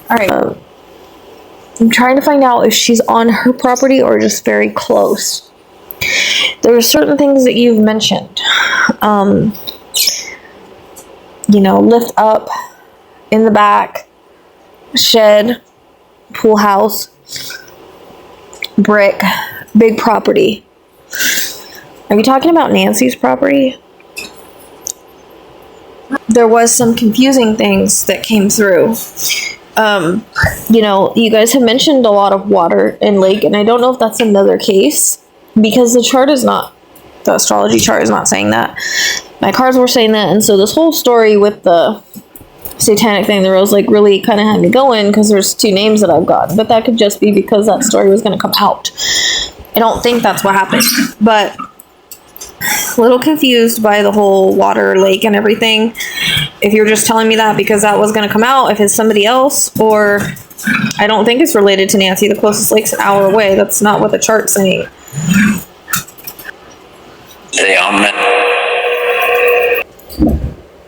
All right. I'm trying to find out if she's on her property or just very close. There are certain things that you've mentioned. You know, lift up, in the back, shed, pool house, brick, big property. Are you talking about Nancy's property? There was some confusing things that came through. You know, you guys have mentioned a lot of water and lake, and I don't know if that's another case, because the chart is not, the astrology chart is not saying that. My cards were saying that, and so this whole story with the satanic thing, the rose lake, really kind of had me going, because there's two names that I've got, but that could just be because that story was going to come out. I don't think that's what happened, but a little confused by the whole water, lake, and everything. If you're just telling me that because that was going to come out, if it's somebody else, or I don't think it's related to Nancy. The closest lake's an hour away. That's not what the chart's saying.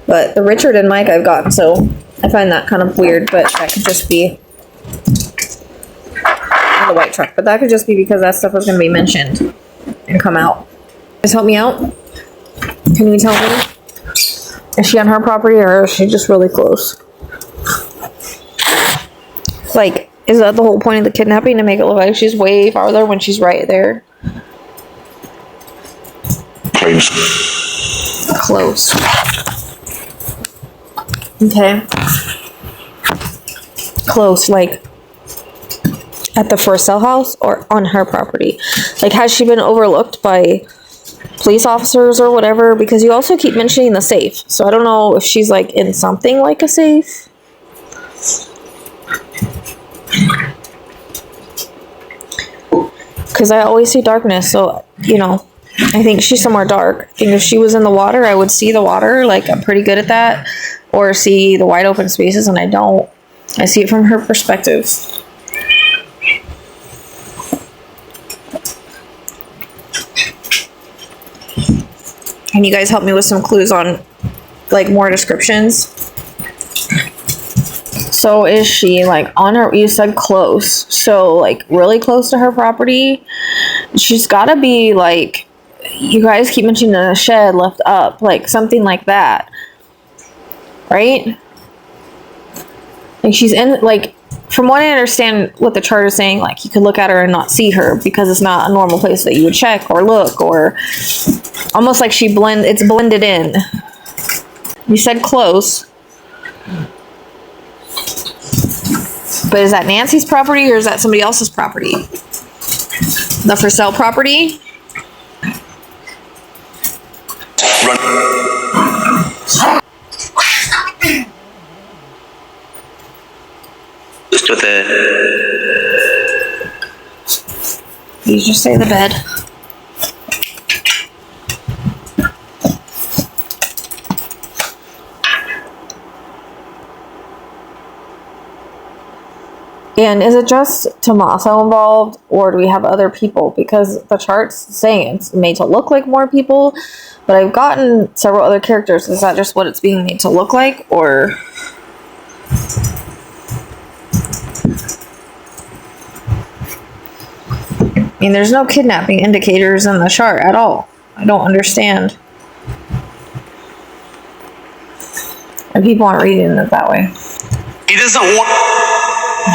But the Richard and Mike I've gotten, so I find that kind of weird, but that could just be the white truck, but that could just be because that stuff was going to be mentioned and come out. Just help me out. Can you tell me? Is she on her property or is she just really close? Like, is that the whole point of the kidnapping, to make it look like she's way farther when she's right there? Close. Okay. Close, like at the for sale house or on her property? Like, has she been overlooked by police officers or whatever? Because you also keep mentioning the safe, so I don't know if she's like in something like a safe. Because I always see darkness, so you know, I think she's somewhere dark. I think if she was in the water, I would see the water, like I'm pretty good at that, or see the wide open spaces, and I don't. I see it from her perspective. Can you guys help me with some clues on, like, more descriptions? So is she, like, on her, you said close, so, like, really close to her property? She's gotta be, like, you guys keep mentioning a shed left up, like, something like that. Right? Like, she's in, like, from what I understand what the chart is saying, like, you could look at her and not see her because it's not a normal place that you would check or look, or almost like it's blended in. You said close. But is that Nancy's property or is that somebody else's property? The for sale property? Just with the... You just say the bed. And is it just Tommaso involved, or do we have other people? Because the chart's saying it's made to look like more people, but I've gotten several other characters. Is that just what it's being made to look like, or... I mean, there's no kidnapping indicators in the chart at all. I don't understand. And people aren't reading it that way. He doesn't want...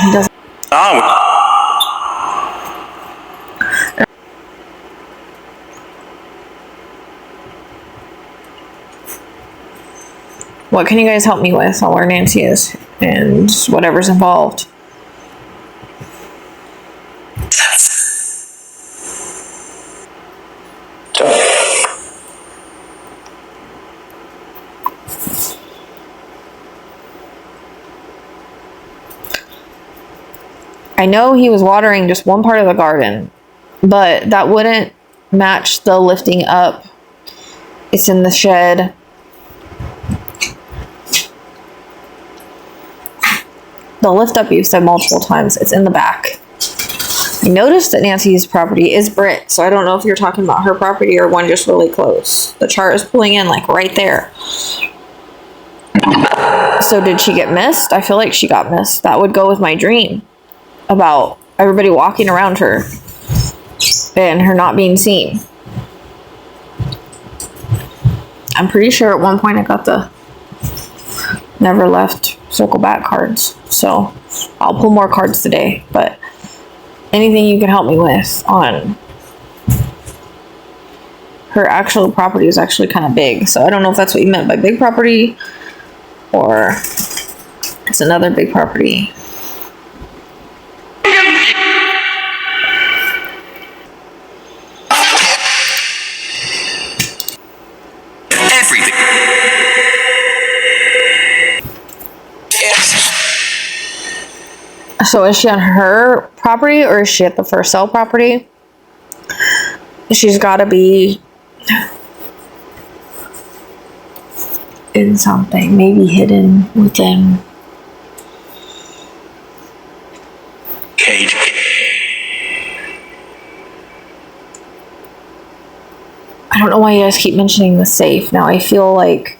He doesn't. Oh. What can you guys help me with on where Nancy is and whatever's involved? I know he was watering just one part of the garden, but that wouldn't match the lifting up. It's in the shed. The lift up you've said multiple times. It's in the back. I noticed that Nancy's property is brick, so I don't know if you're talking about her property or one just really close. The chart is pulling in like right there. So did she get missed? I feel like she got missed. That would go with my dream about everybody walking around her and her not being seen. I'm pretty sure at one point I got the never left circle back cards. So I'll pull more cards today, but anything you can help me with on her actual property is actually kind of big. So I don't know if that's what you meant by big property or it's another big property. Everything. So is she on her property or is she at the for sale property? She's got to be in something, maybe hidden within. Cage. I don't know why you guys keep mentioning the safe. Now I feel like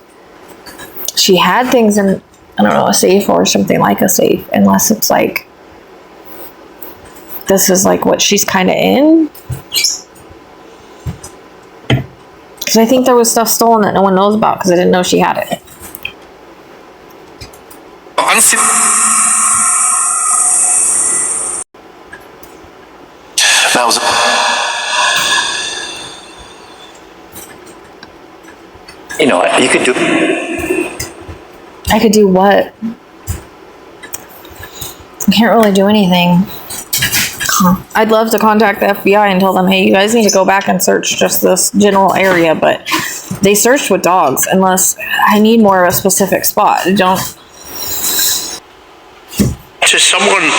she had things in, I don't know, a safe or something like a safe, unless it's like this is like what she's kind of in. Because I think there was stuff stolen that no one knows about because I didn't know she had it. That was. You know what? You could do. I could do what? I can't really do anything. I'd love to contact the FBI and tell them, hey, you guys need to go back and search just this general area, but they searched with dogs unless I need more of a specific spot. Don't. To someone.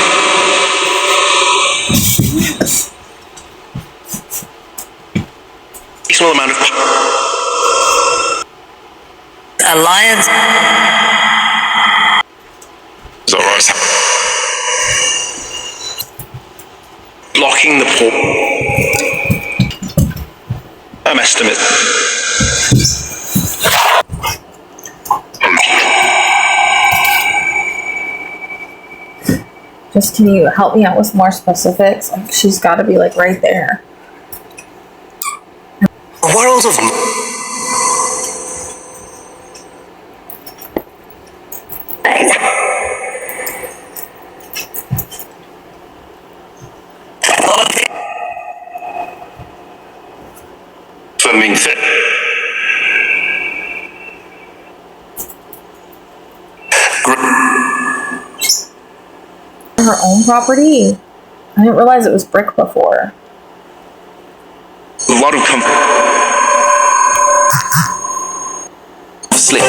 A small amount of. Alliance. Is that right? Blocking the port. Estimate. Just can you help me out with more specifics? Like, she's got to be like right there. World of. Swimming fit. Her own property? I didn't realize it was brick before. A lot of sleep.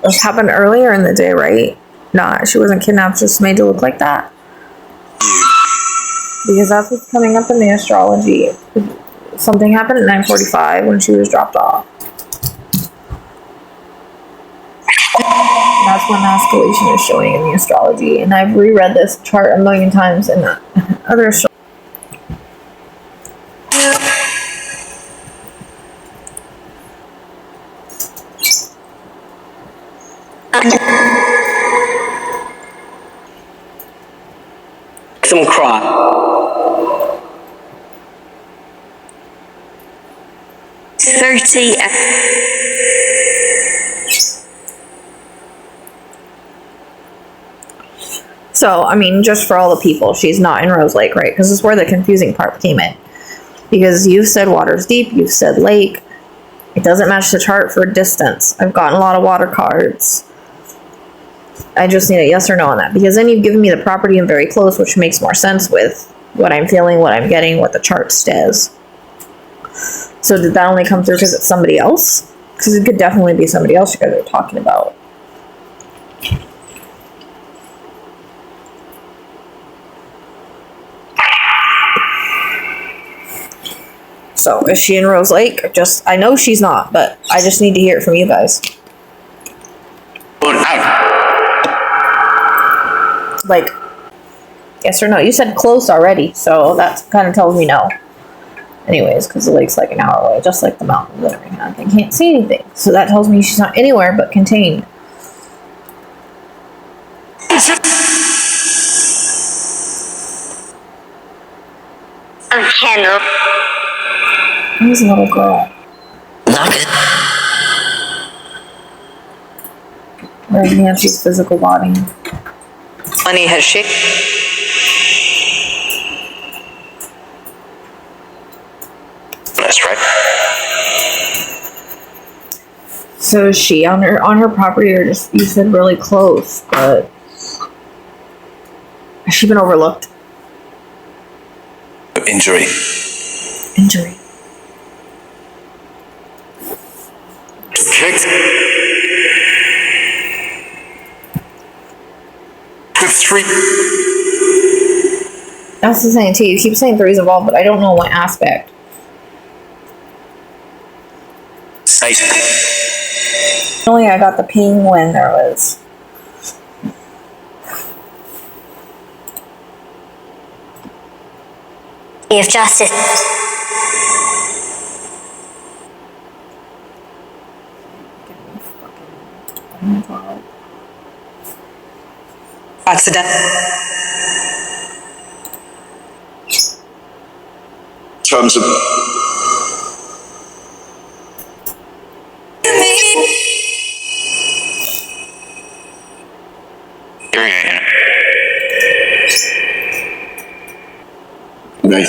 This happened earlier in the day, right? Nah, she wasn't kidnapped, just made to look like that. Because that's what's coming up in the astrology. Something happened at 9:45 when she was dropped off. That's when the escalation is showing in the astrology. And I've reread this chart a million times in other astrology. Some cry. So, I mean, just for all the people, she's not in Rose Lake, right? Because this is where the confusing part came in. Because you've said water's deep, you've said lake. It doesn't match the chart for distance. I've gotten a lot of water cards. I just need a yes or no on that. Because then you've given me the property and very close, which makes more sense with what I'm feeling, what I'm getting, what the chart says. So did that only come through because it's somebody else? Because it could definitely be somebody else you guys are talking about. So, is she in Rose Lake? I know she's not, but I just need to hear it from you guys. Like, yes or no? You said close already, so that kind of tells me no. Anyways, because the lake's like an hour away, just like the mountains and everything. They can't see anything. So that tells me she's not anywhere but contained. Who's a little girl? Where's Nancy's physical body? Money has shit. That's right. So is she on her property, or just, you said really close, but has she been overlooked? Injury. Injury. Kicked. With 3. That's the thing too. You keep saying 3's involved, but I don't know what aspect. Sight. Only I got the ping when there was. If justice. Accident. Terms of. Right.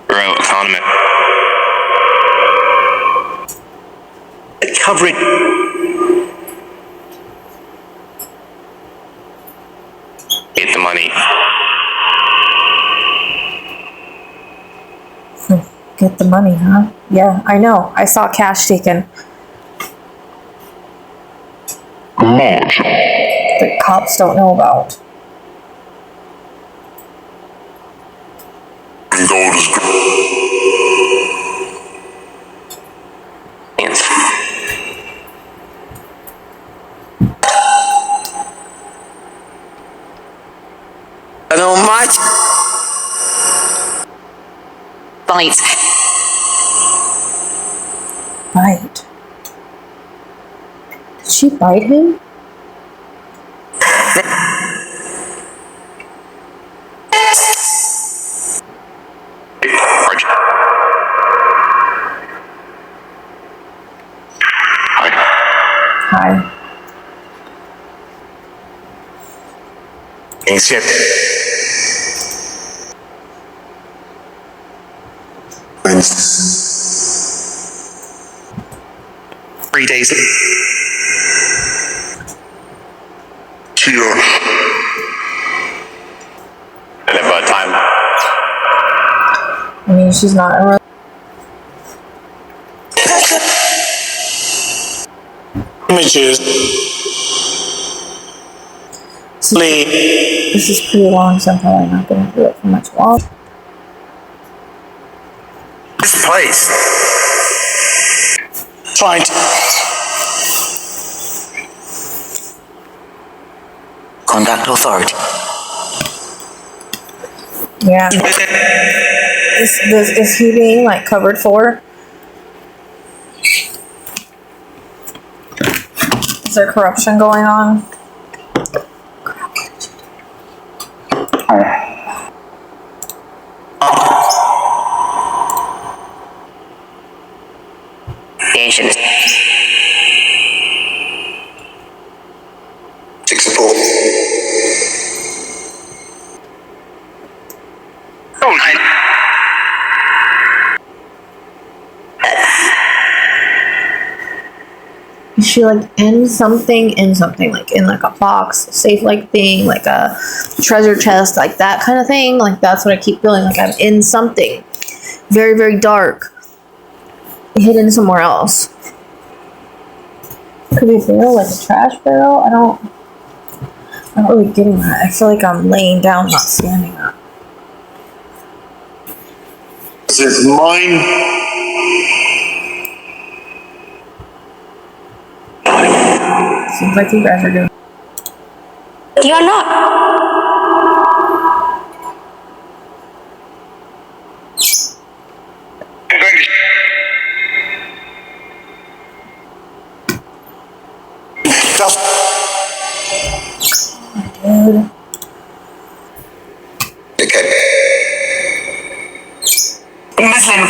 Bro, economy. Coverage. Get the money. Get the money, huh? Yeah, I know. I saw cash taken. The cops don't know about. Hello, much. Bites. Bite. Did she bite him? Hi. Ship. Wednesday. 3 days. Cheer. And then by the time. I mean, she's not a real. Images. Sleep. This is pretty long, so I'm probably not going to do it for much longer. This place. Trying to. Contact authority. Yeah. Is he being like covered for? Is there corruption going on? Patience. Take support. Is she like in something, like in like a box, safe like thing, like a treasure chest, like that kind of thing? Like that's what I keep feeling, like I'm in something very, very dark, hidden somewhere else. Could be a barrel, like a trash barrel. I'm not really getting that. I feel like I'm laying down, not standing up. is mine. Seems like you guys are doing. You're not. I'm going to. Just. Dude. Okay. Muslim.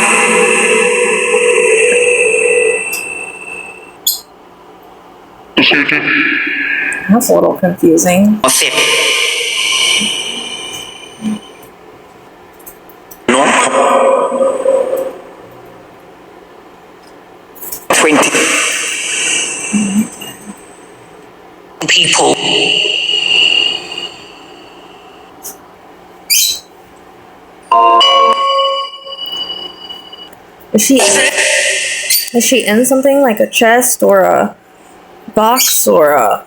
That's a little confusing. Muslim. No. 20 people. Is she in something like a chest or a box or a?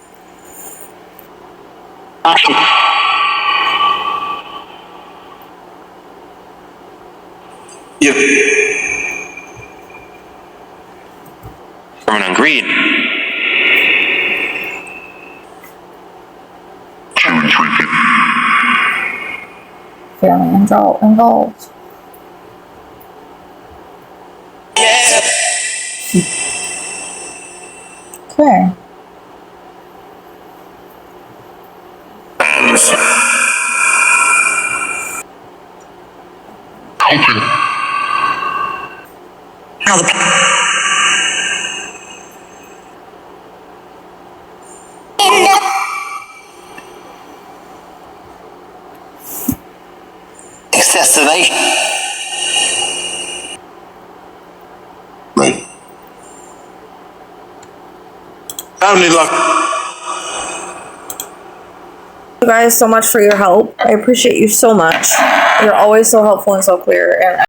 Yep. Turn on green. Feeling involved. Okay. Open. Now the next destination. Right. Only luck. You guys so much for your help. I appreciate you so much. You're always so helpful and so clear, and